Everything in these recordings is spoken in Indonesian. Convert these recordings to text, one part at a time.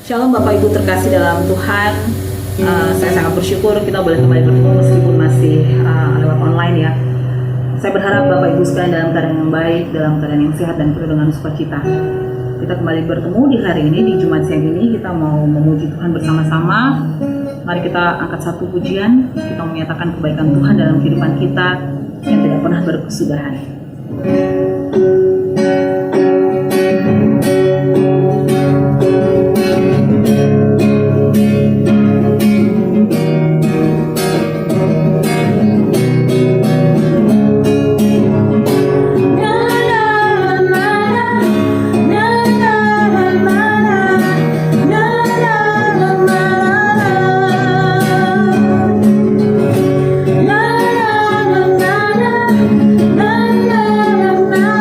Shalom Bapak Ibu terkasih dalam Tuhan. Saya sangat bersyukur kita boleh kembali bertemu meskipun masih lewat online ya. Saya berharap Bapak Ibu sekalian dalam keadaan yang baik, dalam keadaan yang sehat dan penuh dengan sukacita. Kita kembali bertemu di hari ini, di Jumat siang ini kita mau memuji Tuhan bersama-sama. Mari kita angkat satu pujian, kita menyatakan kebaikan Tuhan dalam kehidupan kita yang tidak pernah berkesudahan. La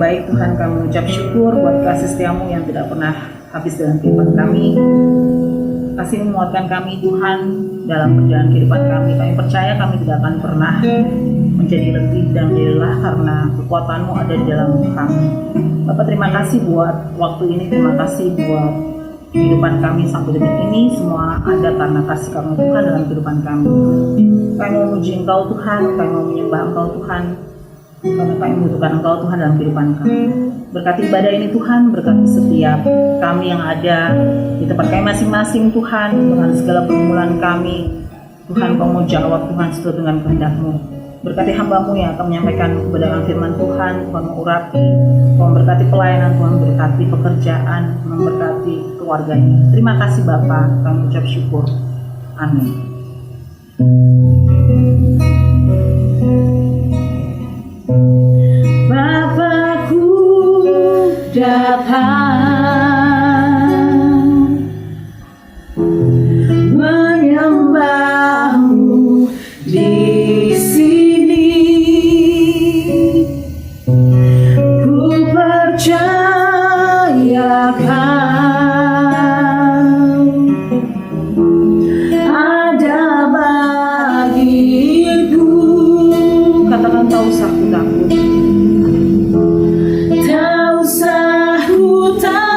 baik Tuhan, kami mengucap syukur buat kasih setiamu yang tidak pernah habis dalam kehidupan kami. Kasih menguatkan kami Tuhan dalam perjalanan kehidupan kami. Kami percaya kami tidak akan pernah menjadi letih dan lelah karena kekuatan-Mu ada di dalam kami. Bapak, terima kasih buat waktu ini, terima kasih buat kehidupan kami sampai detik ini. Semua ada karena kasih kamu Tuhan dalam kehidupan kami. Kami memuji Engkau Tuhan, kami mau menyembah Engkau Tuhan, karena kami membutuhkan Engkau Tuhan dalam kehidupan kami. Berkati ibadah ini Tuhan, berkati setiap kami yang ada di tempat kami masing-masing Tuhan, dengan segala pergumulan kami. Tuhan, Kau mau jawab Tuhan sesuai dengan kehendak-Mu. Berkati hamba-Mu yang akan menyampaikan kebenaran firman Tuhan, Tuhan mengurapi, Tuhan berkati pelayanan, Tuhan berkati pekerjaan, memberkati keluarganya. Terima kasih Bapa, kami ucap syukur. Amin. Bapakku datang menyembah-Mu di sini. Ku percayakan ada bagiku. Katakan tak usah ku takut, tak usah ku takut.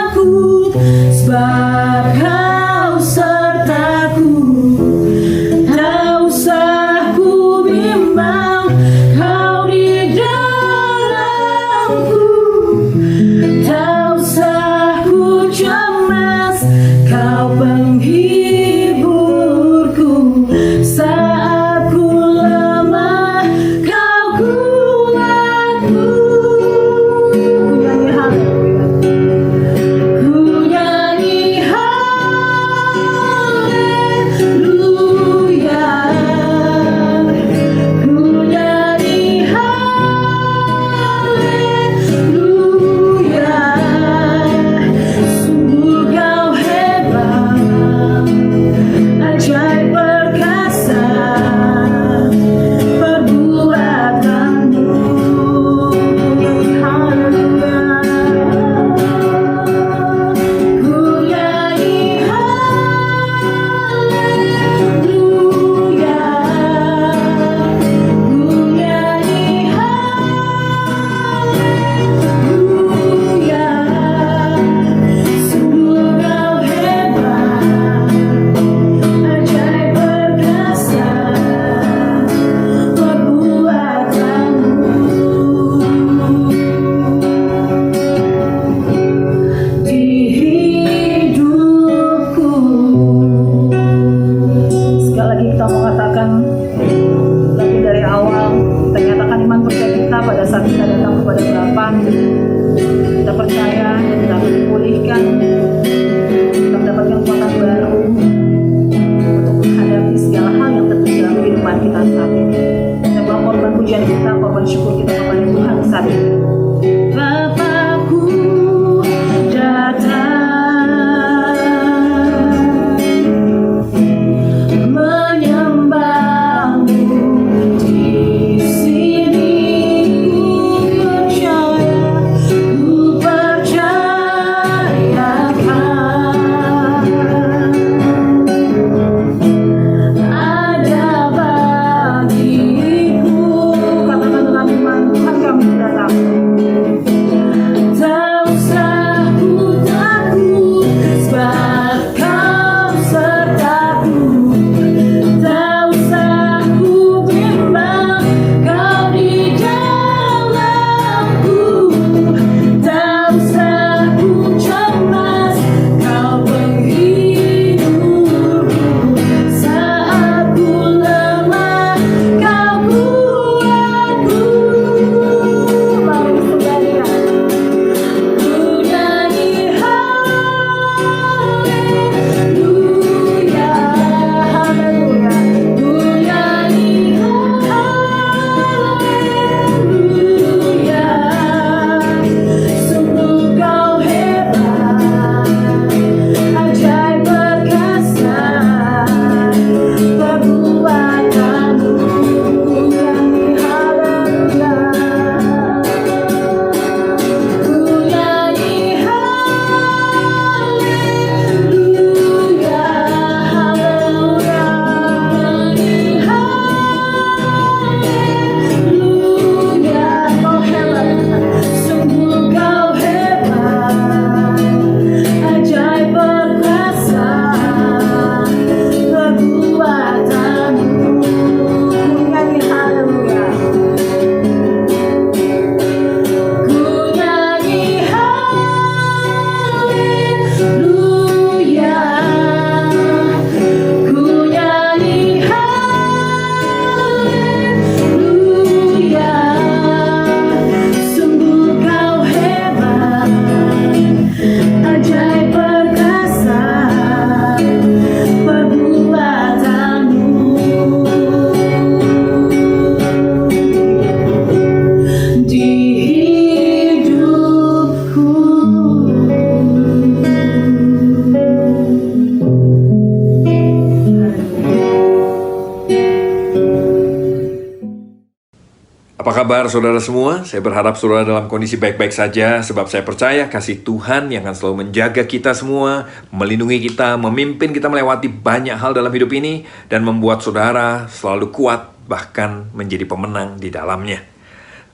kabar saudara semua? Saya berharap saudara dalam kondisi baik-baik saja, sebab saya percaya kasih Tuhan yang akan selalu menjaga kita semua, melindungi kita, memimpin kita melewati banyak hal dalam hidup ini, dan membuat saudara selalu kuat, bahkan menjadi pemenang di dalamnya.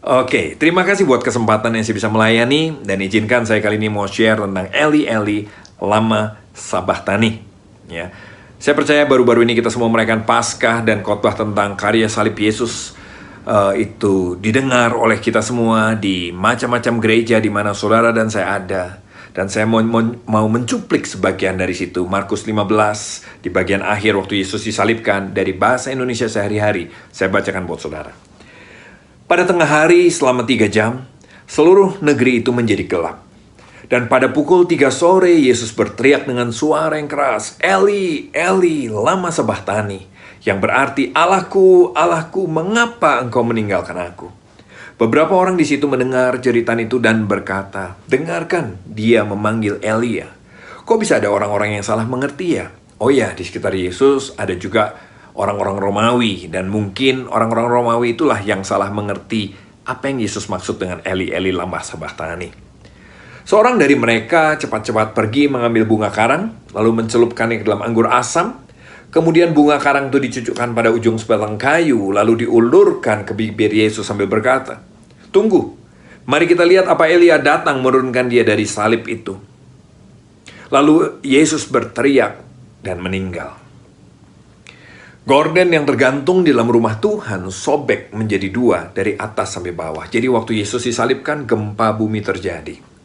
Oke, terima kasih buat kesempatan yang saya bisa melayani, dan izinkan saya kali ini mau share tentang Eli Eli Lama Sabachthani. Ya, saya percaya baru-baru ini kita semua merayakan Paskah dan khotbah tentang karya salib Yesus. Itu didengar oleh kita semua di macam-macam gereja di mana saudara dan saya ada. Dan saya mau mencuplik sebagian dari situ. Markus 15, di bagian akhir waktu Yesus disalibkan, dari bahasa Indonesia sehari-hari, saya bacakan buat saudara. Pada tengah hari selama 3 jam, seluruh negeri itu menjadi gelap. Dan pada pukul 3 sore, Yesus berteriak dengan suara yang keras, Eli, Eli, lama sabachthani, yang berarti, Allahku, Allahku, mengapa engkau meninggalkan aku? Beberapa orang di situ mendengar jeritan itu dan berkata, dengarkan, dia memanggil Elia. Kok bisa ada orang-orang yang salah mengerti ya? Oh ya, di sekitar Yesus ada juga orang-orang Romawi, dan mungkin orang-orang Romawi itulah yang salah mengerti apa yang Yesus maksud dengan Eli, Eli, lama sabachthani. Seorang dari mereka cepat-cepat pergi mengambil bunga karang, lalu mencelupkannya ke dalam anggur asam. Kemudian bunga karang itu dicucukkan pada ujung sebatang kayu, lalu diulurkan ke bibir Yesus sambil berkata, tunggu, mari kita lihat apa Elia datang menurunkan dia dari salib itu. Lalu Yesus berteriak dan meninggal. Gorden yang tergantung di dalam rumah Tuhan sobek menjadi 2 dari atas sampai bawah. Jadi waktu Yesus disalibkan, gempa bumi terjadi.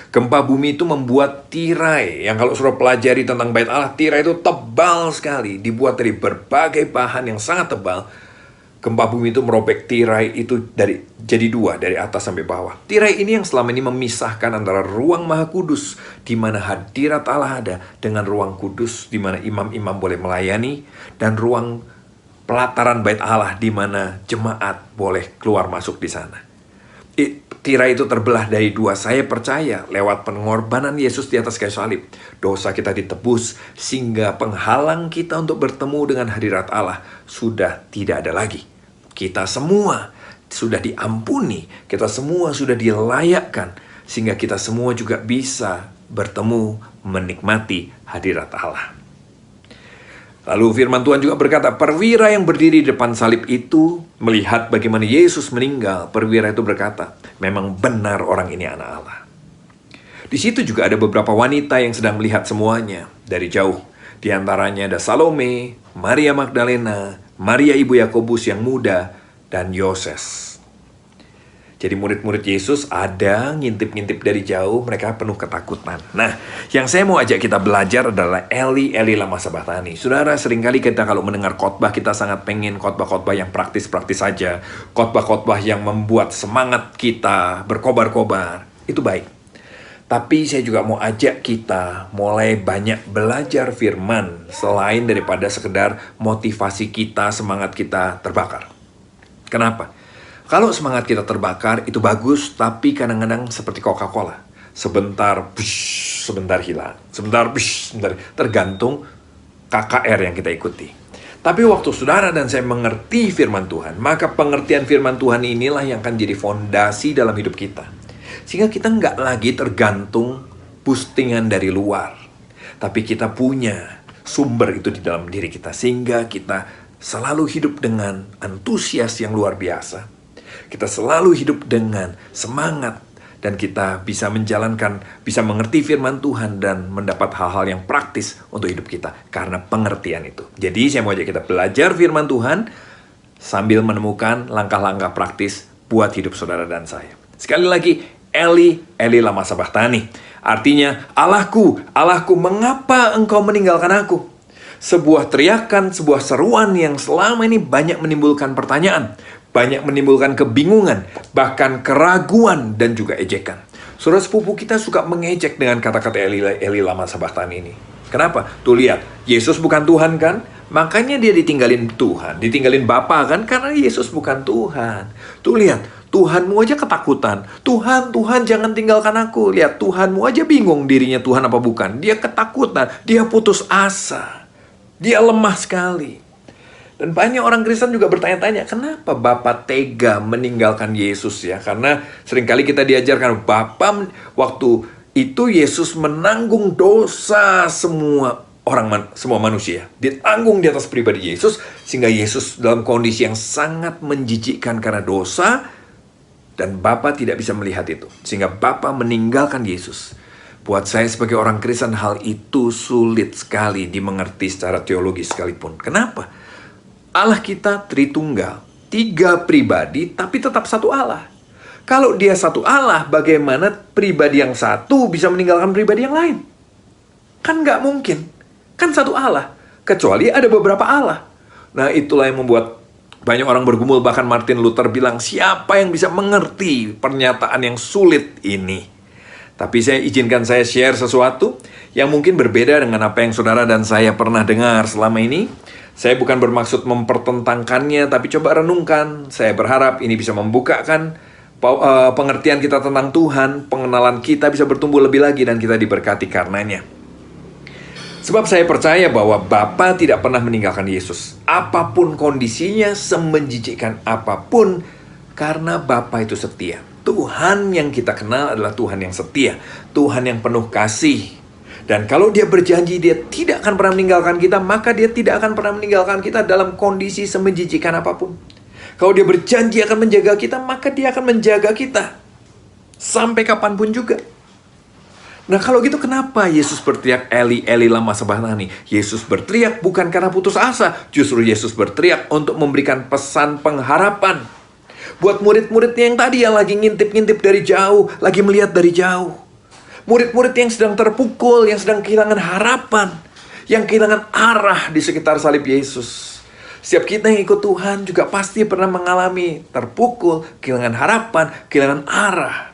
Gempa bumi itu membuat tirai, yang kalau sudah pelajari tentang bait Allah, tirai itu tebal sekali, dibuat dari berbagai bahan yang sangat tebal. Gempa bumi itu merobek tirai itu jadi 2 dari atas sampai bawah. Tirai ini yang selama ini memisahkan antara ruang Maha Kudus, di mana hadirat Allah ada, dengan ruang kudus, di mana imam-imam boleh melayani, dan ruang pelataran bait Allah, di mana jemaat boleh keluar masuk di sana. Tirai itu terbelah dari 2. Saya percaya lewat pengorbanan Yesus di atas kayu salib, dosa kita ditebus, sehingga penghalang kita untuk bertemu dengan hadirat Allah sudah tidak ada lagi. Kita semua sudah diampuni, kita semua sudah dilayakkan, sehingga kita semua juga bisa bertemu, menikmati hadirat Allah. Lalu firman Tuhan juga berkata, perwira yang berdiri di depan salib itu melihat bagaimana Yesus meninggal. Perwira itu berkata, memang benar orang ini anak Allah. Di situ juga ada beberapa wanita yang sedang melihat semuanya dari jauh. Di antaranya ada Salome, Maria Magdalena, Maria ibu Yakobus yang muda, dan Yoses. Jadi murid-murid Yesus ada ngintip-ngintip dari jauh, mereka penuh ketakutan. Nah, yang saya mau ajak kita belajar adalah Eli, Eli lama sabachthani. Saudara, seringkali kita kalau mendengar khotbah, kita sangat pengen khotbah-khotbah yang praktis-praktis saja. Khotbah-khotbah yang membuat semangat kita berkobar-kobar. Itu baik. Tapi saya juga mau ajak kita mulai banyak belajar firman, selain daripada sekedar motivasi kita, semangat kita terbakar. Kenapa? Kalau semangat kita terbakar, itu bagus, tapi kadang-kadang seperti Coca-Cola. Sebentar, bush, sebentar hilang. Sebentar, bush, sebentar. Tergantung KKR yang kita ikuti. Tapi waktu saudara dan saya mengerti firman Tuhan, maka pengertian firman Tuhan inilah yang akan jadi fondasi dalam hidup kita. Sehingga kita nggak lagi tergantung boostingan dari luar. Tapi kita punya sumber itu di dalam diri kita. Sehingga kita selalu hidup dengan antusias yang luar biasa. Kita selalu hidup dengan semangat, dan kita bisa menjalankan, bisa mengerti firman Tuhan dan mendapat hal-hal yang praktis untuk hidup kita karena pengertian itu. Jadi saya mau ajak kita belajar firman Tuhan sambil menemukan langkah-langkah praktis buat hidup saudara dan saya. Sekali lagi, Eli, Eli lama sabachthani. Artinya, Allahku, Allahku, mengapa engkau meninggalkan aku? Sebuah teriakan, sebuah seruan yang selama ini banyak menimbulkan pertanyaan, banyak menimbulkan kebingungan, bahkan keraguan dan juga ejekan. Saudara sepupu kita suka mengejek dengan kata-kata Eli, Eli lama sabachthani ini. Kenapa? Tuh lihat, Yesus bukan Tuhan kan? Makanya dia ditinggalin Tuhan, ditinggalin Bapa kan? Karena Yesus bukan Tuhan. Tuh lihat, Tuhanmu aja ketakutan. Tuhan, Tuhan jangan tinggalkan aku. Lihat, Tuhanmu aja bingung dirinya Tuhan apa bukan. Dia ketakutan, dia putus asa. Dia lemah sekali. Dan banyak orang Kristen juga bertanya-tanya, kenapa Bapa tega meninggalkan Yesus ya? Karena seringkali kita diajarkan, waktu itu Yesus menanggung dosa semua semua manusia. Ditanggung di atas pribadi Yesus, sehingga Yesus dalam kondisi yang sangat menjijikkan karena dosa, dan Bapa tidak bisa melihat itu. Sehingga Bapa meninggalkan Yesus. Buat saya sebagai orang Kristen, hal itu sulit sekali dimengerti secara teologis sekalipun. Kenapa? Allah kita Tritunggal, 3 pribadi tapi tetap satu Allah. Kalau dia satu Allah, bagaimana pribadi yang satu bisa meninggalkan pribadi yang lain? Kan nggak mungkin. Kan satu Allah. Kecuali ada beberapa Allah. Nah, itulah yang membuat banyak orang bergumul. Bahkan Martin Luther bilang, siapa yang bisa mengerti pernyataan yang sulit ini? Tapi izinkan saya share sesuatu yang mungkin berbeda dengan apa yang saudara dan saya pernah dengar selama ini. Saya bukan bermaksud mempertentangkannya, tapi coba renungkan. Saya berharap ini bisa membukakan pengertian kita tentang Tuhan, pengenalan kita bisa bertumbuh lebih lagi, dan kita diberkati karenanya. Sebab saya percaya bahwa Bapa tidak pernah meninggalkan Yesus. Apapun kondisinya, semenjijikkan apapun, karena Bapa itu setia. Tuhan yang kita kenal adalah Tuhan yang setia, Tuhan yang penuh kasih. Dan kalau dia berjanji dia tidak akan pernah meninggalkan kita, maka dia tidak akan pernah meninggalkan kita dalam kondisi semenjijikan apapun. Kalau dia berjanji akan menjaga kita, maka dia akan menjaga kita sampai kapanpun juga. Nah, kalau gitu kenapa Yesus berteriak, Eli, Eli lama sabachthani? Yesus berteriak bukan karena putus asa. Justru Yesus berteriak untuk memberikan pesan pengharapan. Buat murid-muridnya yang tadi yang lagi ngintip-ngintip dari jauh, lagi melihat dari jauh. Murid-murid yang sedang terpukul, yang sedang kehilangan harapan, yang kehilangan arah di sekitar salib Yesus. Setiap kita yang ikut Tuhan juga pasti pernah mengalami terpukul, kehilangan harapan, kehilangan arah.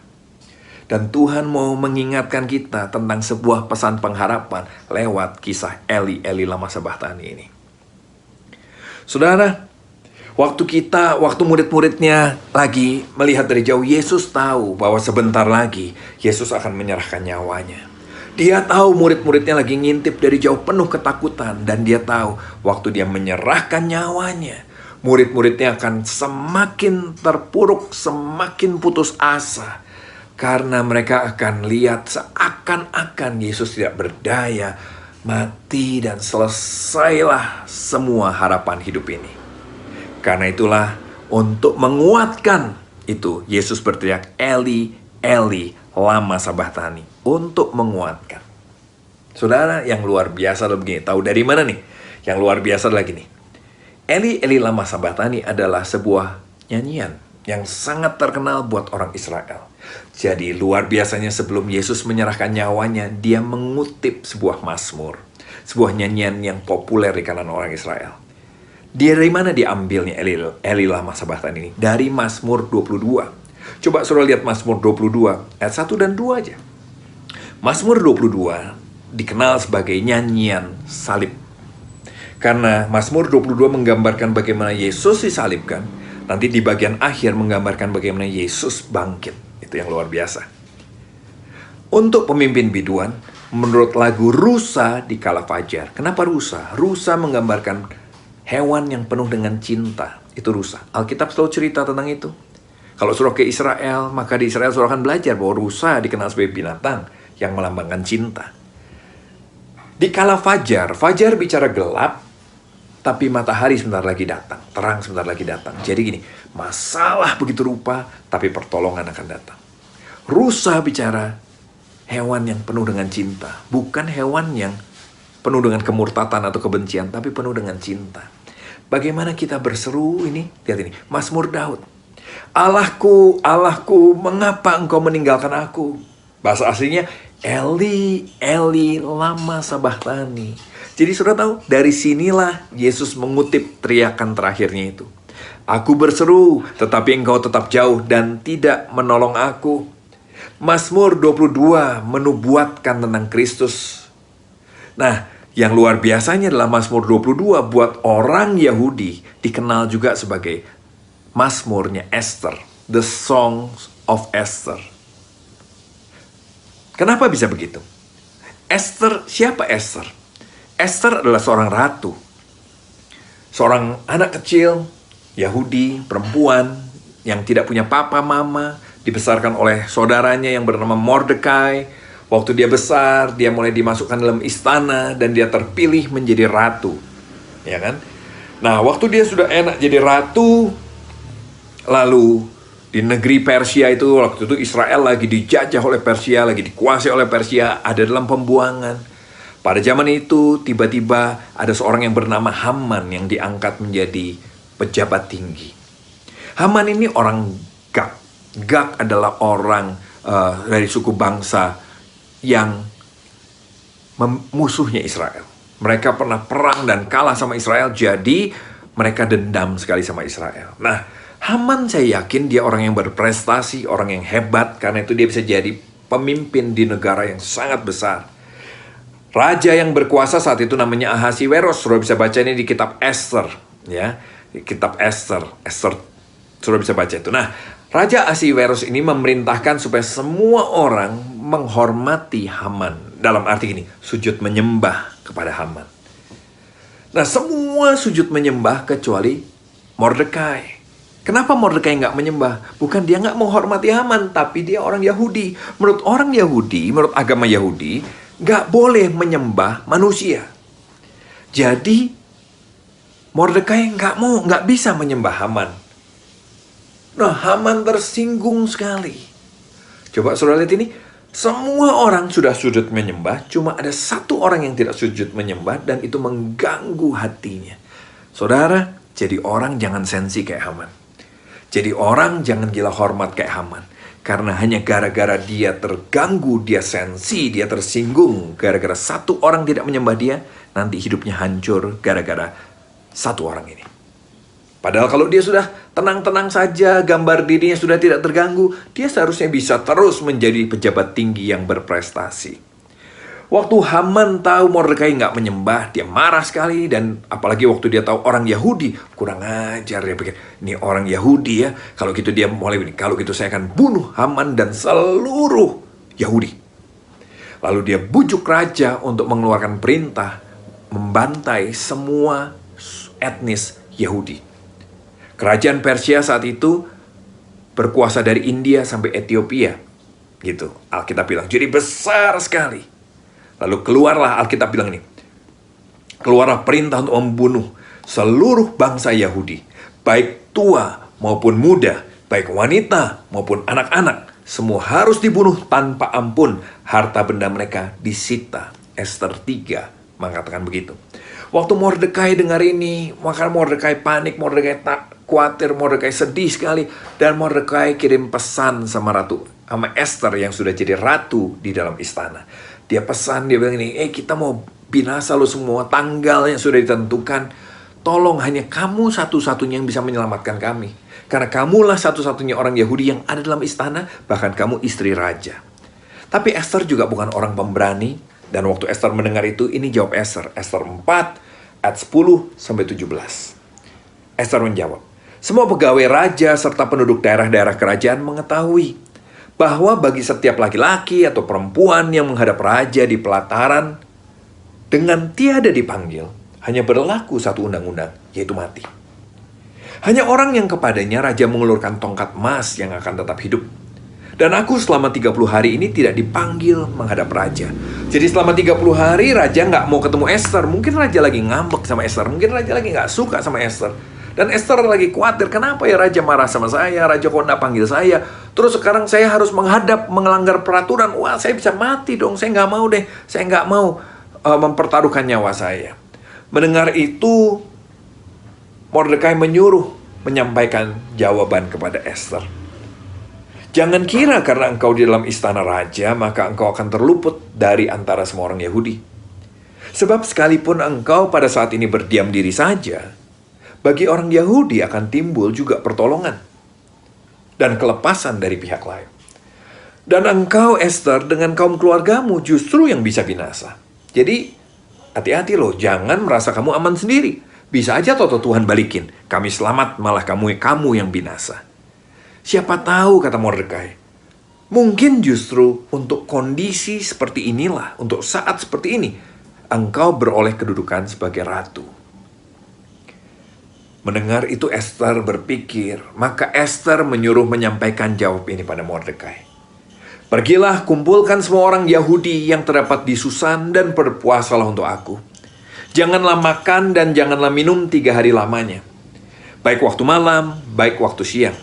Dan Tuhan mau mengingatkan kita tentang sebuah pesan pengharapan lewat kisah Eli, Eli lama sabachthani ini. Saudara, waktu murid-muridnya lagi melihat dari jauh, Yesus tahu bahwa sebentar lagi Yesus akan menyerahkan nyawanya. Dia tahu murid-muridnya lagi ngintip dari jauh penuh ketakutan, dan dia tahu waktu dia menyerahkan nyawanya, murid-muridnya akan semakin terpuruk, semakin putus asa, karena mereka akan lihat seakan-akan Yesus tidak berdaya, mati, dan selesailah semua harapan hidup ini. Karena itulah, untuk menguatkan itu, Yesus berteriak, Eli, Eli, lama sabachthani. Untuk menguatkan. Saudara, yang luar biasa adalah begini. Tahu dari mana nih? Yang luar biasa adalah gini. Eli, Eli, lama sabachthani adalah sebuah nyanyian yang sangat terkenal buat orang Israel. Jadi, luar biasanya sebelum Yesus menyerahkan nyawanya, dia mengutip sebuah mazmur. Sebuah nyanyian yang populer di kalangan orang Israel. Dari mana diambilnya Eli lama sabachthani ini? Dari Mazmur 22. Coba saudara lihat Mazmur 22 ayat 1 dan 2 aja. Mazmur 22 dikenal sebagai nyanyian salib. Karena Mazmur 22 menggambarkan bagaimana Yesus disalibkan, nanti di bagian akhir menggambarkan bagaimana Yesus bangkit. Itu yang luar biasa. Untuk pemimpin biduan, menurut lagu Rusa di Kala Fajar. Kenapa Rusa? Rusa menggambarkan hewan yang penuh dengan cinta. Itu rusa. Alkitab selalu cerita tentang itu. Kalau saudara ke Israel, maka di Israel saudara akan belajar bahwa rusa dikenal sebagai binatang yang melambangkan cinta. Di kala fajar, fajar bicara gelap, tapi matahari sebentar lagi datang. Terang sebentar lagi datang. Jadi gini, masalah begitu rupa, tapi pertolongan akan datang. Rusa bicara hewan yang penuh dengan cinta. Bukan hewan yang penuh dengan kemurtatan atau kebencian, tapi penuh dengan cinta. Bagaimana kita berseru ini? Lihat ini, Mazmur Daud. Allahku, Allahku, mengapa engkau meninggalkan aku? Bahasa aslinya, Eli, Eli, lama sabachthani. Jadi saudara tahu, dari sinilah Yesus mengutip teriakan terakhirnya itu. Aku berseru, tetapi engkau tetap jauh dan tidak menolong aku. Mazmur 22 menubuatkan tentang Kristus. Nah, yang luar biasanya adalah Mazmur 22 buat orang Yahudi dikenal juga sebagai Mazmurnya Esther, The Song of Esther. Kenapa bisa begitu? Esther, siapa Esther? Esther adalah seorang ratu. Seorang anak kecil, Yahudi, perempuan, yang tidak punya papa mama, dibesarkan oleh saudaranya yang bernama Mordekai. Waktu dia besar, dia mulai dimasukkan dalam istana dan dia terpilih menjadi ratu. Ya kan? Nah, waktu dia sudah enak jadi ratu, lalu di negeri Persia itu, waktu itu Israel lagi dijajah oleh Persia, lagi dikuasai oleh Persia, ada dalam pembuangan. Pada zaman itu, tiba-tiba ada seorang yang bernama Haman yang diangkat menjadi pejabat tinggi. Haman ini orang Gag. Gag adalah orang dari suku bangsa yang musuhnya Israel. Mereka pernah perang dan kalah sama Israel, jadi mereka dendam sekali sama Israel. Nah, Haman saya yakin dia orang yang berprestasi, orang yang hebat, karena itu dia bisa jadi pemimpin di negara yang sangat besar. Raja yang berkuasa saat itu namanya Ahasiweros. Saudara bisa baca ini di kitab Esther, ya. Di kitab Esther, saudara bisa baca itu. Nah, Raja Ahasiweros ini memerintahkan supaya semua orang menghormati Haman. Dalam arti gini, sujud menyembah kepada Haman. Nah, semua sujud menyembah kecuali Mordekai. Kenapa Mordekai nggak menyembah? Bukan dia nggak menghormati Haman, tapi dia orang Yahudi. Menurut orang Yahudi, menurut agama Yahudi, nggak boleh menyembah manusia. Jadi, Mordekai nggak bisa menyembah Haman. Nah, Haman tersinggung sekali. Coba saudara lihat ini. Semua orang sudah sujud menyembah, cuma ada satu orang yang tidak sujud menyembah, dan itu mengganggu hatinya. Saudara, jadi orang jangan sensi kayak Haman. Jadi orang jangan gila hormat kayak Haman. Karena hanya gara-gara dia terganggu, dia sensi, dia tersinggung. Gara-gara satu orang tidak menyembah dia, nanti hidupnya hancur gara-gara satu orang ini. Padahal kalau dia sudah tenang-tenang saja, gambar dirinya sudah tidak terganggu, dia seharusnya bisa terus menjadi pejabat tinggi yang berprestasi. Waktu Haman tahu Mordekai nggak menyembah, dia marah sekali. Dan apalagi waktu dia tahu orang Yahudi, kurang ajar. Dia pikir, ini orang Yahudi ya. Kalau gitu dia mulai begini, kalau gitu saya akan bunuh Haman dan seluruh Yahudi. Lalu dia bujuk raja untuk mengeluarkan perintah membantai semua etnis Yahudi. Kerajaan Persia saat itu berkuasa dari India sampai Ethiopia. Gitu, Alkitab bilang. Jadi besar sekali. Lalu keluarlah, Alkitab bilang ini, keluarlah perintah untuk membunuh seluruh bangsa Yahudi. Baik tua maupun muda, baik wanita maupun anak-anak. Semua harus dibunuh tanpa ampun. Harta benda mereka disita. Esther 3 mengatakan begitu. Waktu Mordekai dengar ini, maka Mordekai panik, Mordekai tak khawatir, Mordekai sedih sekali. Dan Mordekai kirim pesan sama Esther yang sudah jadi ratu di dalam istana. Dia pesan, dia bilang ini, kita mau binasa lo semua, tanggal yang sudah ditentukan. Tolong hanya kamu satu-satunya yang bisa menyelamatkan kami. Karena kamulah satu-satunya orang Yahudi yang ada dalam istana, bahkan kamu istri raja. Tapi Esther juga bukan orang pemberani. Dan waktu Esther mendengar itu, ini jawab Esther. Esther 4, ayat 10-17. Esther menjawab, semua pegawai raja serta penduduk daerah-daerah kerajaan mengetahui bahwa bagi setiap laki-laki atau perempuan yang menghadap raja di pelataran dengan tiada dipanggil, hanya berlaku satu undang-undang, yaitu mati. Hanya orang yang kepadanya raja mengulurkan tongkat emas yang akan tetap hidup. Dan aku selama 30 hari ini tidak dipanggil menghadap raja. Jadi selama 30 hari raja nggak mau ketemu Esther. Mungkin raja lagi ngambek sama Esther. Mungkin raja lagi nggak suka sama Esther. Dan Esther lagi khawatir, kenapa ya raja marah sama saya? Raja kok nggak panggil saya? Terus sekarang saya harus menghadap, melanggar peraturan. Wah, saya bisa mati dong. Saya nggak mau deh. Saya nggak mau mempertaruhkan nyawa saya. Mendengar itu, Mordekai menyuruh menyampaikan jawaban kepada Esther. Jangan kira karena engkau di dalam istana raja, maka engkau akan terluput dari antara semua orang Yahudi. Sebab sekalipun engkau pada saat ini berdiam diri saja, bagi orang Yahudi akan timbul juga pertolongan dan kelepasan dari pihak lain. Dan engkau, Esther, dengan kaum keluargamu justru yang bisa binasa. Jadi, hati-hati loh, jangan merasa kamu aman sendiri. Bisa aja toto Tuhan balikin, kami selamat malah kamu yang binasa. Siapa tahu, kata Mordekai, mungkin justru untuk kondisi seperti inilah, untuk saat seperti ini, engkau beroleh kedudukan sebagai ratu. Mendengar itu Esther berpikir, maka Esther menyuruh menyampaikan jawab ini pada Mordekai. Pergilah, kumpulkan semua orang Yahudi yang terdapat di Susan dan berpuasalah untuk aku. Janganlah makan dan janganlah minum 3 hari lamanya. Baik waktu malam, baik waktu siang.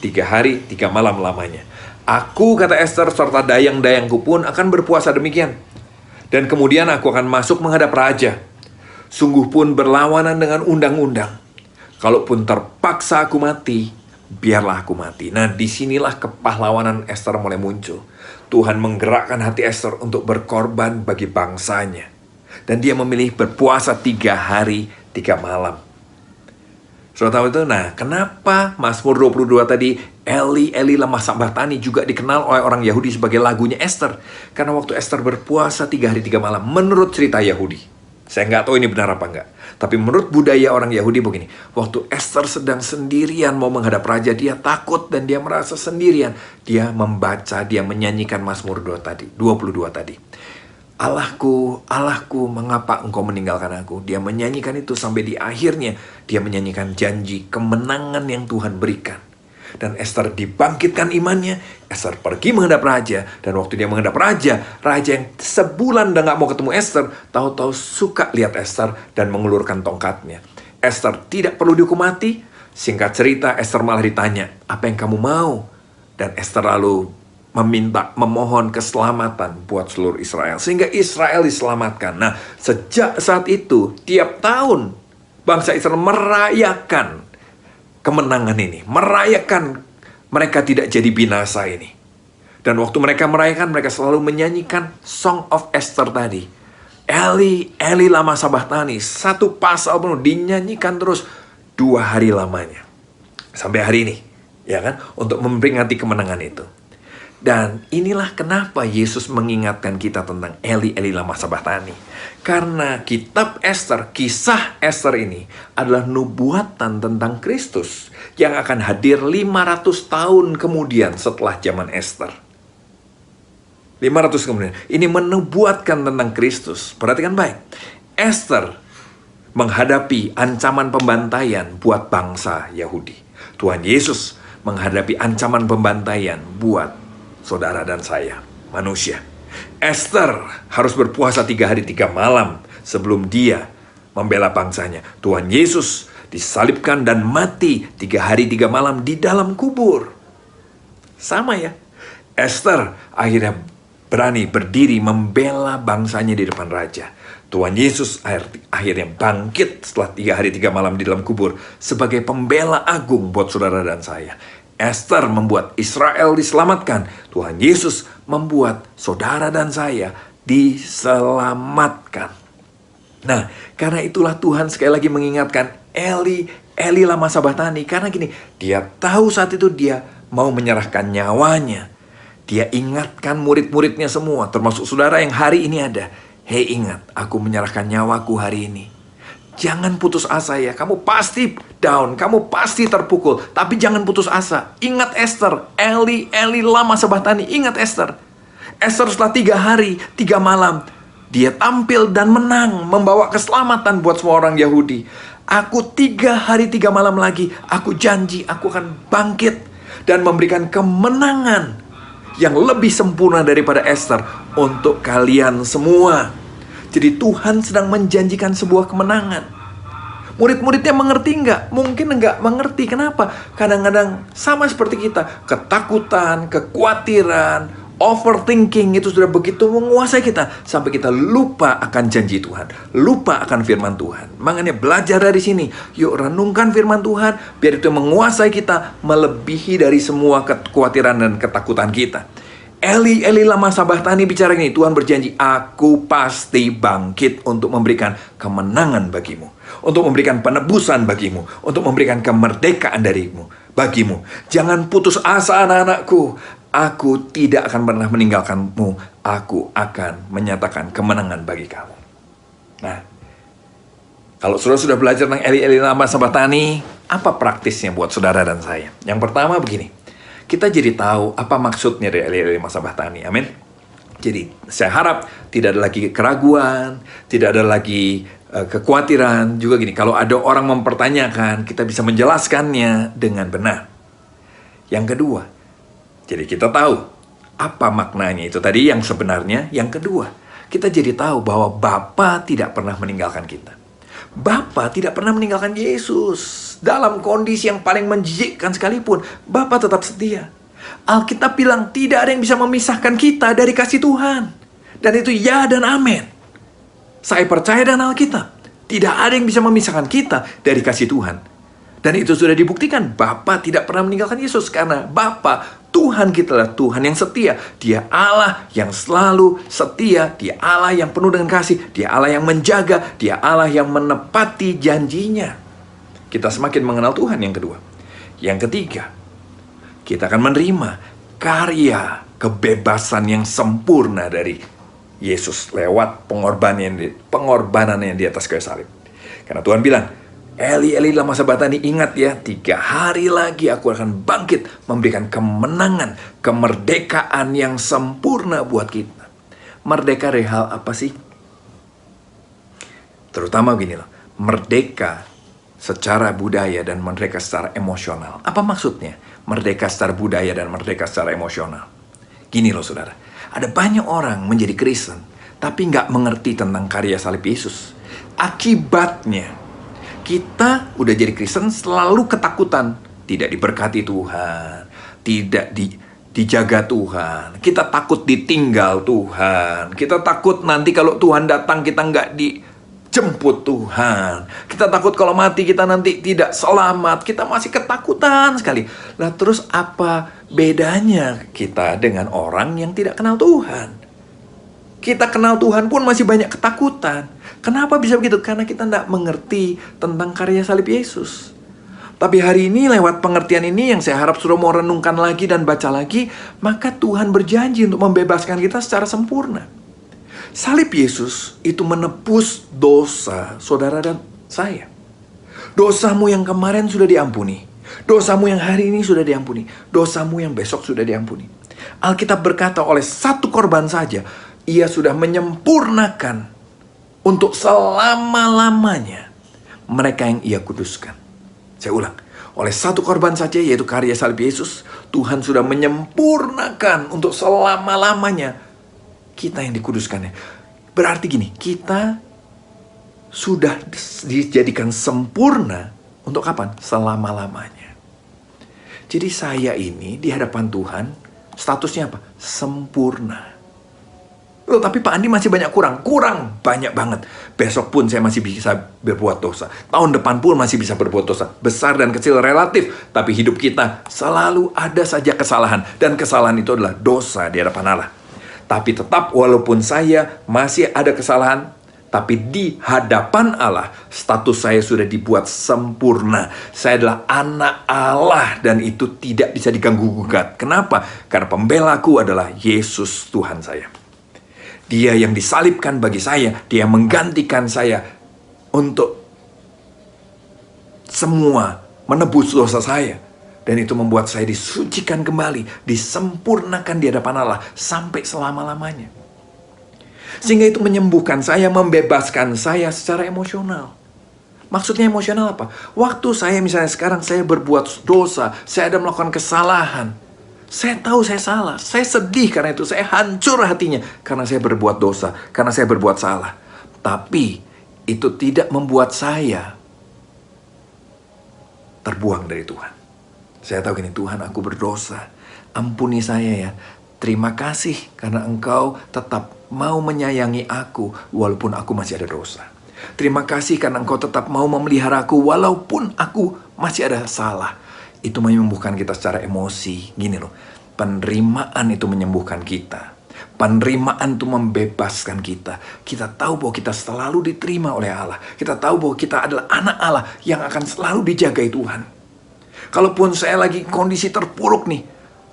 3 hari, 3 malam lamanya. Aku, kata Esther, serta dayang-dayangku pun akan berpuasa demikian. Dan kemudian aku akan masuk menghadap raja. Sungguh pun berlawanan dengan undang-undang. Kalaupun terpaksa aku mati, biarlah aku mati. Nah, disinilah kepahlawanan Esther mulai muncul. Tuhan menggerakkan hati Esther untuk berkorban bagi bangsanya. Dan dia memilih berpuasa 3 hari, 3 malam. Sudah tahu itu? Nah, kenapa Mazmur 22 tadi, Eli, Eli lama sabachthani juga dikenal oleh orang Yahudi sebagai lagunya Esther. Karena waktu Esther berpuasa 3 hari 3 malam, menurut cerita Yahudi. Saya nggak tahu ini benar apa enggak. Tapi menurut budaya orang Yahudi begini. Waktu Esther sedang sendirian mau menghadap raja, dia takut dan dia merasa sendirian. Dia membaca, dia menyanyikan Mazmur 22 tadi. Allahku, Allahku, mengapa engkau meninggalkan aku? Dia menyanyikan itu sampai di akhirnya dia menyanyikan janji kemenangan yang Tuhan berikan. Dan Esther dibangkitkan imannya. Esther pergi menghadap raja. Dan waktu dia menghadap raja, raja yang sebulan udah gak mau ketemu Esther, tahu-tahu suka lihat Esther dan mengulurkan tongkatnya. Esther tidak perlu dihukum mati. Singkat cerita, Esther malah ditanya, apa yang kamu mau? Dan Esther lalu memohon keselamatan buat seluruh Israel. Sehingga Israel diselamatkan. Nah, sejak saat itu, tiap tahun bangsa Israel merayakan kemenangan ini. Merayakan mereka tidak jadi binasa ini. Dan waktu mereka merayakan, mereka selalu menyanyikan Song of Esther tadi. Eli, Eli lama sabachthani. 1 pasal penuh dinyanyikan terus 2 hari lamanya. Sampai hari ini. Ya kan? Untuk memperingati kemenangan itu. Dan inilah kenapa Yesus mengingatkan kita tentang Eli, Eli lama sabachthani. Karena kitab Esther, kisah Esther ini adalah nubuatan tentang Kristus yang akan hadir 500 tahun kemudian setelah zaman Esther. 500 kemudian. Ini menubuatkan tentang Kristus. Perhatikan baik. Esther menghadapi ancaman pembantaian buat bangsa Yahudi. Tuhan Yesus menghadapi ancaman pembantaian buat saudara dan saya, manusia. Esther harus berpuasa 3 hari 3 malam sebelum dia membela bangsanya. Tuhan Yesus disalibkan dan mati 3 hari 3 malam di dalam kubur. Sama ya. Esther akhirnya berani berdiri membela bangsanya di depan raja. Tuhan Yesus akhirnya bangkit setelah 3 hari 3 malam di dalam kubur sebagai pembela agung buat saudara dan saya. Esther membuat Israel diselamatkan. Tuhan Yesus membuat saudara dan saya diselamatkan. Nah, karena itulah Tuhan sekali lagi mengingatkan Eli, Eli lama sabachthani. Karena gini, dia tahu saat itu dia mau menyerahkan nyawanya. Dia ingatkan murid-muridnya semua, termasuk saudara yang hari ini ada. Hei, ingat, aku menyerahkan nyawaku hari ini. Jangan putus asa ya, kamu pasti down, kamu pasti terpukul. Tapi jangan putus asa. Ingat Esther, Eli, Eli lama sabachthani. Ingat Esther. Esther setelah 3 hari, 3 malam, dia tampil dan menang, membawa keselamatan buat semua orang Yahudi. Aku 3 hari 3 malam lagi, aku janji aku akan bangkit dan memberikan kemenangan yang lebih sempurna daripada Esther untuk kalian semua. Jadi Tuhan sedang menjanjikan sebuah kemenangan. Murid-muridnya mengerti nggak? Mungkin nggak mengerti. Kenapa? Kadang-kadang sama seperti kita. Ketakutan, kekhawatiran, overthinking itu sudah begitu menguasai kita. Sampai kita lupa akan janji Tuhan. Lupa akan firman Tuhan. Makanya belajar dari sini. Yuk renungkan firman Tuhan. Biar itu menguasai kita. Melebihi dari semua kekhawatiran dan ketakutan kita. Eli, Eli lama sabachthani bicara ini. Tuhan berjanji, aku pasti bangkit untuk memberikan kemenangan bagimu. Untuk memberikan penebusan bagimu. Untuk memberikan kemerdekaan bagimu. Jangan putus asa anak-anakku. Aku tidak akan pernah meninggalkanmu. Aku akan menyatakan kemenangan bagi kamu. Nah, kalau saudara sudah belajar tentang Eli, Eli lama sabachthani, apa praktisnya buat saudara dan saya? Yang pertama begini. Kita jadi tahu apa maksudnya dari Eli, Eli lama sabachthani. Amin. Jadi saya harap tidak ada lagi keraguan, tidak ada lagi kekhawatiran. Juga gini, kalau ada orang mempertanyakan, kita bisa menjelaskannya dengan benar. Yang kedua, jadi kita tahu apa maknanya itu tadi yang sebenarnya. Yang kedua, kita jadi tahu bahwa Bapa tidak pernah meninggalkan kita. Bapa tidak pernah meninggalkan Yesus. Dalam kondisi yang paling menjijikkan sekalipun, Bapa tetap setia. Alkitab bilang tidak ada yang bisa memisahkan kita dari kasih Tuhan. Dan itu ya dan amin. Saya percaya dengan Alkitab. Tidak ada yang bisa memisahkan kita dari kasih Tuhan. Dan itu sudah dibuktikan. Bapa tidak pernah meninggalkan Yesus. Karena Bapa, Tuhan kita adalah Tuhan yang setia. Dia Allah yang selalu setia. Dia Allah yang penuh dengan kasih. Dia Allah yang menjaga. Dia Allah yang menepati janjinya. Kita semakin mengenal Tuhan yang kedua. Yang ketiga, kita akan menerima karya kebebasan yang sempurna dari Yesus lewat pengorbanan yang di atas kayu salib. Karena Tuhan bilang, Eli, Eli lama sabachthani, ingat ya, 3 hari lagi aku akan bangkit memberikan kemenangan, kemerdekaan yang sempurna buat kita. Merdeka dari hal apa sih? Terutama gini loh, merdeka secara budaya dan merdeka secara emosional. Apa maksudnya? Merdeka secara budaya dan merdeka secara emosional. Gini loh saudara, ada banyak orang menjadi Kristen, tapi nggak mengerti tentang karya salib Yesus. Akibatnya, kita udah jadi Kristen selalu ketakutan. Tidak diberkati Tuhan, tidak dijaga Tuhan. Kita takut ditinggal Tuhan. Kita takut nanti kalau Tuhan datang kita nggak dijemput Tuhan. Kita takut kalau mati kita nanti tidak selamat. Kita masih ketakutan sekali. Lah terus apa bedanya kita dengan orang yang tidak kenal Tuhan? Kita kenal Tuhan pun masih banyak ketakutan. Kenapa bisa begitu? Karena kita tidak mengerti tentang karya salib Yesus. Tapi hari ini lewat pengertian ini yang saya harap sudah mau renungkan lagi dan baca lagi, maka Tuhan berjanji untuk membebaskan kita secara sempurna. Salib Yesus itu menebus dosa saudara dan saya. Dosamu yang kemarin sudah diampuni. Dosamu yang hari ini sudah diampuni. Dosamu yang besok sudah diampuni. Alkitab berkata oleh satu korban saja, Ia sudah menyempurnakan untuk selama-lamanya mereka yang Ia kuduskan. Saya ulang, oleh satu korban saja yaitu karya salib Yesus, Tuhan sudah menyempurnakan untuk selama-lamanya kita yang dikuduskannya. Berarti gini, kita sudah dijadikan sempurna untuk kapan? Selama-lamanya. Jadi saya ini di hadapan Tuhan statusnya apa? Sempurna. Loh, tapi Pak Andi masih banyak kurang banyak banget. Besok pun saya masih bisa berbuat dosa. Tahun depan pun masih bisa berbuat dosa. Besar dan kecil relatif, tapi hidup kita selalu ada saja kesalahan. Dan kesalahan itu adalah dosa di hadapan Allah. Tapi tetap walaupun saya masih ada kesalahan, tapi di hadapan Allah, status saya sudah dibuat sempurna. Saya adalah anak Allah dan itu tidak bisa diganggu-gugat. Kenapa? Karena pembelaku adalah Yesus Tuhan saya. Dia yang disalibkan bagi saya, Dia yang menggantikan saya untuk semua menebus dosa saya. Dan itu membuat saya disucikan kembali, disempurnakan di hadapan Allah sampai selama-lamanya. Sehingga itu menyembuhkan saya, membebaskan saya secara emosional. Maksudnya emosional apa? Waktu saya misalnya sekarang saya berbuat dosa, saya ada melakukan kesalahan. Saya tahu saya salah, saya sedih karena itu, saya hancur hatinya karena saya berbuat dosa, karena saya berbuat salah. Tapi itu tidak membuat saya terbuang dari Tuhan. Saya tahu gini, Tuhan aku berdosa, ampuni saya ya. Terima kasih karena Engkau tetap mau menyayangi aku walaupun aku masih ada dosa. Terima kasih karena Engkau tetap mau memelihara aku walaupun aku masih ada salah. Itu menyembuhkan kita secara emosi. Gini loh, penerimaan itu menyembuhkan kita. Penerimaan itu membebaskan kita. Kita tahu bahwa kita selalu diterima oleh Allah. Kita tahu bahwa kita adalah anak Allah yang akan selalu dijagai Tuhan. Kalaupun saya lagi kondisi terpuruk nih,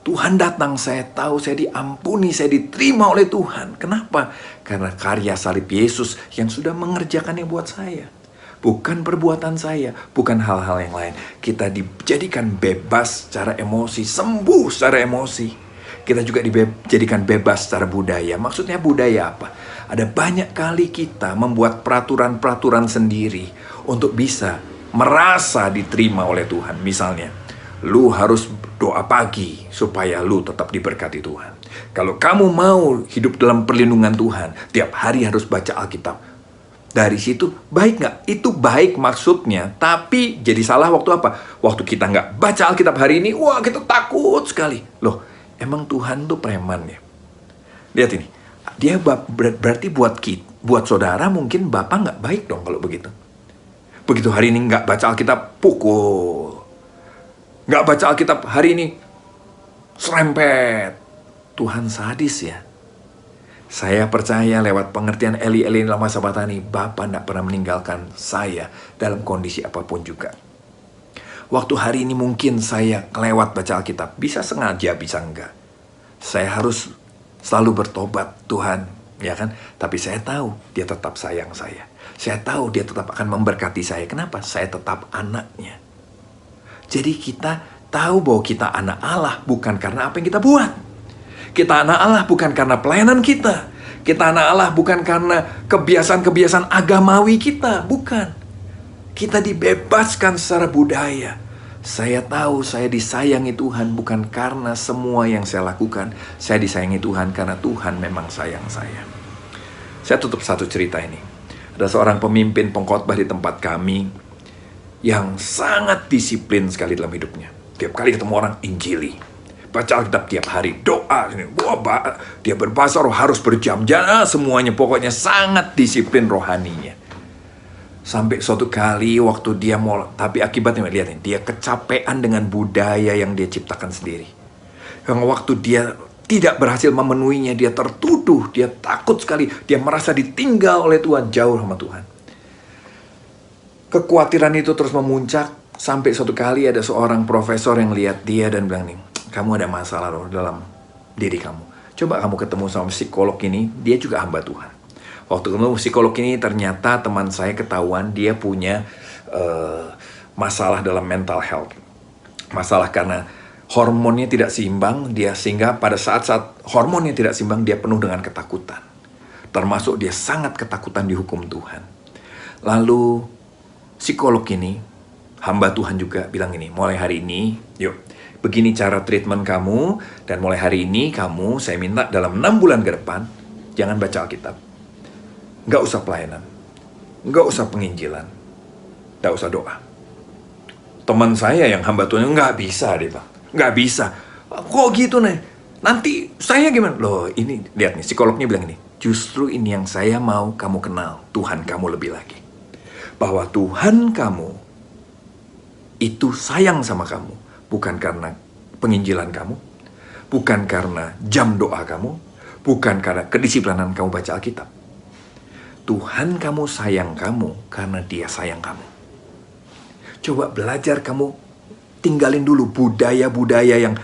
Tuhan datang, saya tahu saya diampuni, saya diterima oleh Tuhan. Kenapa? Karena karya salib Yesus yang sudah mengerjakannya buat saya. Bukan perbuatan saya, bukan hal-hal yang lain. Kita dijadikan bebas secara emosi, sembuh secara emosi. Kita juga dijadikan bebas secara budaya. Maksudnya budaya apa? Ada banyak kali kita membuat peraturan-peraturan sendiri untuk bisa merasa diterima oleh Tuhan. Misalnya, lu harus doa pagi supaya lu tetap diberkati Tuhan. Kalau kamu mau hidup dalam perlindungan Tuhan, tiap hari harus baca Alkitab. Dari situ, baik nggak? Itu baik maksudnya, tapi jadi salah waktu apa? Waktu kita nggak baca Alkitab hari ini, wah kita takut sekali. Loh, emang Tuhan tuh preman ya? Lihat ini, dia berarti buat saudara mungkin Bapak nggak baik dong kalau begitu. Begitu hari ini nggak baca Alkitab, pukul. Nggak baca Alkitab hari ini, serempet. Tuhan sadis ya. Saya percaya lewat pengertian Eli lama sabatani, Bapa tidak pernah meninggalkan saya dalam kondisi apapun juga. Waktu hari ini mungkin saya kelewat baca Alkitab, bisa sengaja, bisa enggak. Saya harus selalu bertobat, Tuhan, ya kan? Tapi saya tahu dia tetap sayang saya. Saya tahu dia tetap akan memberkati saya. Kenapa? Saya tetap anaknya. Jadi kita tahu bahwa kita anak Allah bukan karena apa yang kita buat. Kita anak Allah bukan karena pelayanan kita. Kita anak Allah bukan karena kebiasaan-kebiasaan agamawi kita. Bukan. Kita dibebaskan secara budaya. Saya tahu saya disayangi Tuhan bukan karena semua yang saya lakukan. Saya disayangi Tuhan karena Tuhan memang sayang saya. Saya tutup satu cerita ini. Ada seorang pemimpin pengkhotbah di tempat kami yang sangat disiplin sekali dalam hidupnya. Tiap kali ketemu orang, injili. Baca Alkitab tiap hari, doa. Dia berbahasa roh harus berjam-jam, semuanya pokoknya sangat disiplin rohaninya. Sampai suatu kali waktu dia mau, tapi akibatnya lihat nih, dia kecapean dengan budaya yang dia ciptakan sendiri. Yang waktu dia tidak berhasil memenuhinya, dia tertuduh, dia takut sekali, dia merasa ditinggal oleh Tuhan, jauh sama Tuhan. Kekhawatiran itu terus memuncak, sampai suatu kali ada seorang profesor yang lihat dia dan bilang nih, kamu ada masalah loh dalam diri kamu. Coba kamu ketemu sama psikolog ini, dia juga hamba Tuhan. Waktu ketemu psikolog ini ternyata teman saya ketahuan dia punya masalah dalam mental health. Masalah karena hormonnya tidak seimbang, sehingga pada saat-saat hormonnya tidak seimbang dia penuh dengan ketakutan. Termasuk dia sangat ketakutan dihukum Tuhan. Lalu psikolog ini, hamba Tuhan juga bilang ini, mulai hari ini, yuk, begini cara treatment kamu, dan mulai hari ini kamu, saya minta dalam 6 bulan ke depan, jangan baca Alkitab. Nggak usah pelayanan. Nggak usah penginjilan. Nggak usah doa. Teman saya yang hamba Tuhan, nggak bisa dia bang. Nggak bisa. Kok gitu nih? Nanti saya gimana? Loh ini, lihat nih, psikolognya bilang ini, justru ini yang saya mau kamu kenal, Tuhan kamu lebih lagi. Bahwa Tuhan kamu itu sayang sama kamu. Bukan karena penginjilan kamu, bukan karena jam doa kamu, bukan karena kedisiplinan kamu baca Alkitab. Tuhan kamu sayang kamu karena dia sayang kamu. Coba belajar kamu tinggalin dulu budaya-budaya yang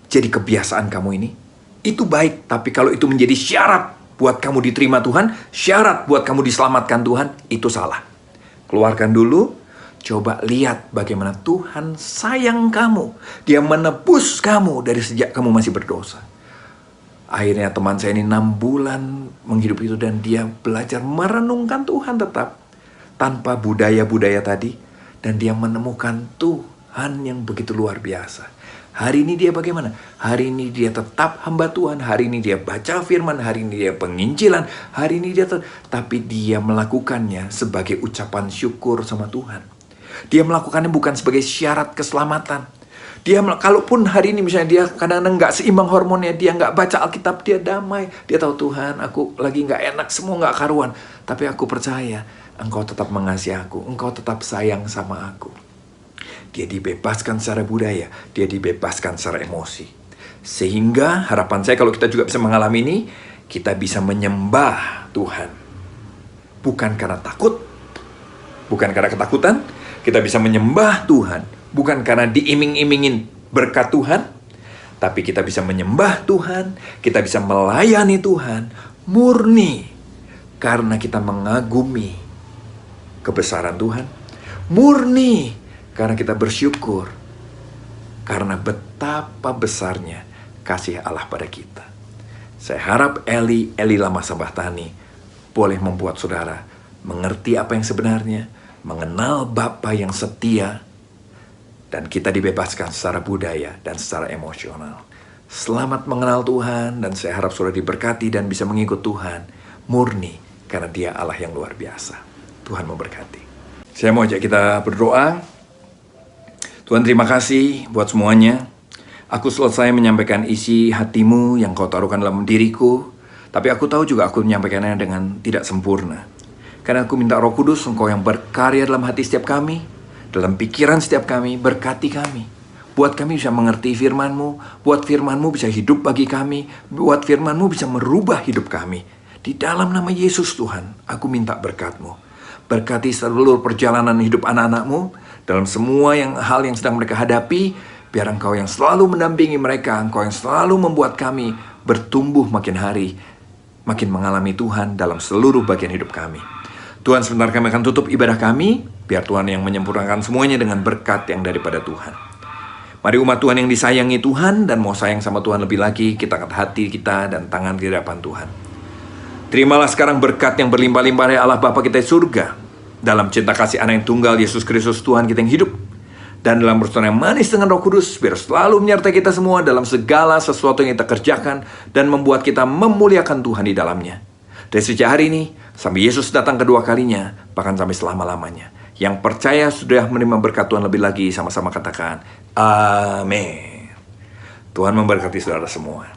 jadi kebiasaan kamu ini. Itu baik, tapi kalau itu menjadi syarat buat kamu diterima Tuhan, syarat buat kamu diselamatkan Tuhan, itu salah. Keluarkan dulu. Coba lihat bagaimana Tuhan sayang kamu. Dia menebus kamu dari sejak kamu masih berdosa. Akhirnya teman saya ini 6 bulan menghidupi itu dan dia belajar merenungkan Tuhan tetap. Tanpa budaya-budaya tadi. Dan dia menemukan Tuhan yang begitu luar biasa. Hari ini dia bagaimana? Hari ini dia tetap hamba Tuhan. Hari ini dia baca firman. Hari ini dia penginjilan. Hari ini dia tapi dia melakukannya sebagai ucapan syukur sama Tuhan. Dia melakukannya bukan sebagai syarat keselamatan. Dia kalaupun hari ini misalnya dia kadang-kadang nggak seimbang hormonnya, dia nggak baca Alkitab, dia damai. Dia tahu Tuhan, aku lagi nggak enak, semua nggak karuan. Tapi aku percaya, Engkau tetap mengasihi aku, Engkau tetap sayang sama aku. Dia dibebaskan secara budaya, dia dibebaskan secara emosi. Sehingga harapan saya kalau kita juga bisa mengalami ini, kita bisa menyembah Tuhan. Bukan karena takut, bukan karena ketakutan. Kita bisa menyembah Tuhan, bukan karena diiming-imingin berkat Tuhan, tapi kita bisa menyembah Tuhan, kita bisa melayani Tuhan, murni, karena kita mengagumi kebesaran Tuhan, murni, karena kita bersyukur, karena betapa besarnya kasih Allah pada kita. Saya harap Eli Lama Sabachthani boleh membuat saudara mengerti apa yang sebenarnya, mengenal Bapa yang setia, dan kita dibebaskan secara budaya dan secara emosional. Selamat mengenal Tuhan, dan saya harap saudara diberkati dan bisa mengikut Tuhan murni karena Dia Allah yang luar biasa. Tuhan memberkati. Saya mau ajak kita berdoa. Tuhan, terima kasih buat semuanya. Aku selesai menyampaikan isi hatimu yang kau taruhkan dalam diriku, tapi aku tahu juga aku menyampaikannya dengan tidak sempurna. Karena aku minta Roh Kudus, Engkau yang berkarya dalam hati setiap kami, dalam pikiran setiap kami, berkati kami. Buat kami bisa mengerti firman-Mu, buat firman-Mu bisa hidup bagi kami, buat firman-Mu bisa merubah hidup kami. Di dalam nama Yesus Tuhan, aku minta berkat-Mu. Berkati seluruh perjalanan hidup anak-anak-Mu, dalam semua hal yang sedang mereka hadapi. Biar Engkau yang selalu mendampingi mereka, Engkau yang selalu membuat kami bertumbuh makin hari, makin mengalami Tuhan dalam seluruh bagian hidup kami. Tuhan, sebentar kami akan tutup ibadah kami, biar Tuhan yang menyempurnakan semuanya dengan berkat yang daripada Tuhan. Mari umat Tuhan yang disayangi Tuhan dan mau sayang sama Tuhan lebih lagi, kita angkat hati kita dan tangan di hadapan Tuhan. Terimalah sekarang berkat yang berlimpah-limpah dari Allah Bapa kita di surga, dalam cinta kasih Anak yang tunggal, Yesus Kristus Tuhan kita yang hidup, dan dalam persekutuan yang manis dengan Roh Kudus, biar selalu menyertai kita semua dalam segala sesuatu yang kita kerjakan dan membuat kita memuliakan Tuhan di dalamnya. Dari sejak hari ini, sampai Yesus datang kedua kalinya, bahkan sampai selama-lamanya. Yang percaya sudah menerima berkat Tuhan lebih lagi, sama-sama katakan, Amin. Tuhan memberkati saudara semua.